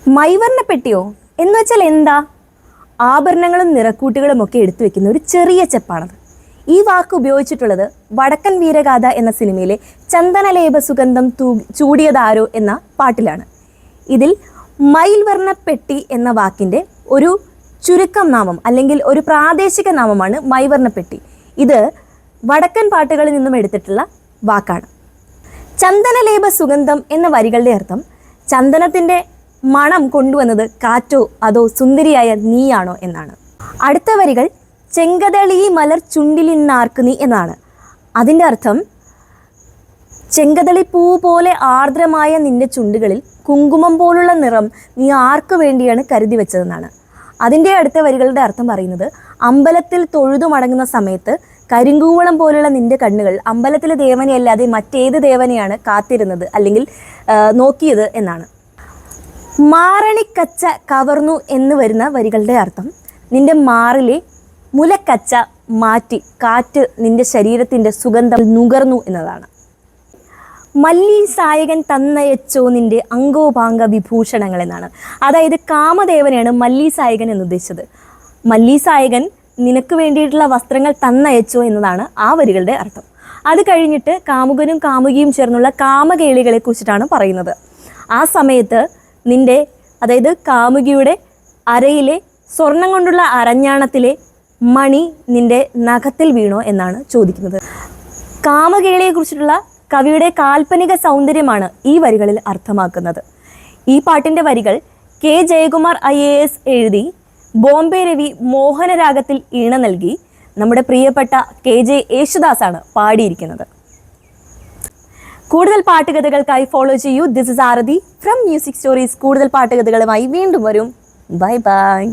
മൈവർണ്ണപ്പെട്ടിയോ എന്ന് വെച്ചാൽ എന്താ? ആഭരണങ്ങളും നിറക്കൂട്ടുകളും ഒക്കെ എടുത്തു വെക്കുന്ന ഒരു ചെറിയ ചെപ്പാണത്. ഈ വാക്ക് ഉപയോഗിച്ചിട്ടുള്ളത് വടക്കൻ വീരഗാഥ എന്ന സിനിമയിലെ ചന്ദനലേപ സുഗന്ധം ചൂടിയതാരോ എന്ന പാട്ടിലാണ്. ഇതിൽ മൈൽവർണ്ണപ്പെട്ടി എന്ന വാക്കിൻ്റെ ഒരു ചുരുക്കം നാമം അല്ലെങ്കിൽ ഒരു പ്രാദേശിക നാമമാണ് മൈവർണ്ണപ്പെട്ടി. ഇത് വടക്കൻ പാട്ടുകളിൽ നിന്നും എടുത്തിട്ടുള്ള വാക്കാണ്. ചന്ദനലേപ സുഗന്ധം എന്ന വരികളുടെ അർത്ഥം ചന്ദനത്തിൻ്റെ മണം കൊണ്ടുവന്നത് കാറ്റോ അതോ സുന്ദരിയായ നീയാണോ എന്നാണ്. അടുത്ത വരികൾ ചെങ്കതളി മലർ ചുണ്ടിലിന്നാർക്ക് നീ എന്നാണ്. അതിൻ്റെ അർത്ഥം ചെങ്കതളി പൂ പോലെ ആർദ്രമായ നിന്റെ ചുണ്ടുകളിൽ കുങ്കുമം പോലുള്ള നിറം നീ ആർക്കു വേണ്ടിയാണ് കരുതി വെച്ചതെന്നാണ്. അതിൻ്റെ അടുത്ത വരികളുടെ അർത്ഥം പറയുന്നത് അമ്പലത്തിൽ തൊഴുതു മടങ്ങുന്ന സമയത്ത് കരിങ്കൂവളം പോലുള്ള നിന്റെ കണ്ണുകൾ അമ്പലത്തിലെ ദേവനെയല്ലാതെ മറ്റേത് ദേവനെയാണ് കാത്തിരുന്നത് അല്ലെങ്കിൽ നോക്കിയത് എന്നാണ്. മാറണിക്കച്ച കവർന്നു എന്ന് വരുന്ന വരികളുടെ അർത്ഥം നിന്റെ മാറിലെ മുലക്കച്ച മാറ്റി കാറ്റ് നിന്റെ ശരീരത്തിൻ്റെ സുഗന്ധം നുകർന്നു എന്നതാണ്. മല്ലി സായകൻ തന്നയച്ചോ നിന്റെ അംഗോപാംഗ വിഭൂഷണങ്ങൾ എന്നാണ്. അതായത് കാമദേവനെയാണ് മല്ലി സായകൻ എന്ന് ഉദ്ദേശിച്ചത്. മല്ലി സായകൻ നിനക്ക് വേണ്ടിയിട്ടുള്ള വസ്ത്രങ്ങൾ തന്നയച്ചോ എന്നതാണ് ആ വരികളുടെ അർത്ഥം. അത് കഴിഞ്ഞിട്ട് കാമുകനും കാമുകിയും ചേർന്നുള്ള കാമകേളികളെ കുറിച്ചിട്ടാണ് പറയുന്നത്. ആ സമയത്ത് നിന്റെ അതായത് കാമുകിയുടെ അരയിലെ സ്വർണം കൊണ്ടുള്ള അരഞ്ഞാണത്തിലെ മണി നിന്റെ നഖത്തിൽ വീണോ എന്നാണ് ചോദിക്കുന്നത്. കാമകേളിയെ കുറിച്ചിട്ടുള്ള കവിയുടെ കാൽപ്പനിക സൗന്ദര്യമാണ് ഈ വരികളിൽ അർത്ഥമാക്കുന്നത്. ഈ പാട്ടിൻ്റെ വരികൾ കെ ജയകുമാർ IAS എഴുതി ബോംബെ രവി മോഹനരാഗത്തിൽ ഈണ നൽകി നമ്മുടെ പ്രിയപ്പെട്ട KJ യേശുദാസാണ് പാടിയിരിക്കുന്നത്. കൂടുതൽ പാട്ടുകഥകൾക്കായി ഫോളോ ചെയ്യൂ. This is Aarti from music stories. കൂടുതൽ പാട്ടുകഥകളുമായി വീണ്ടും വരും. Bye by.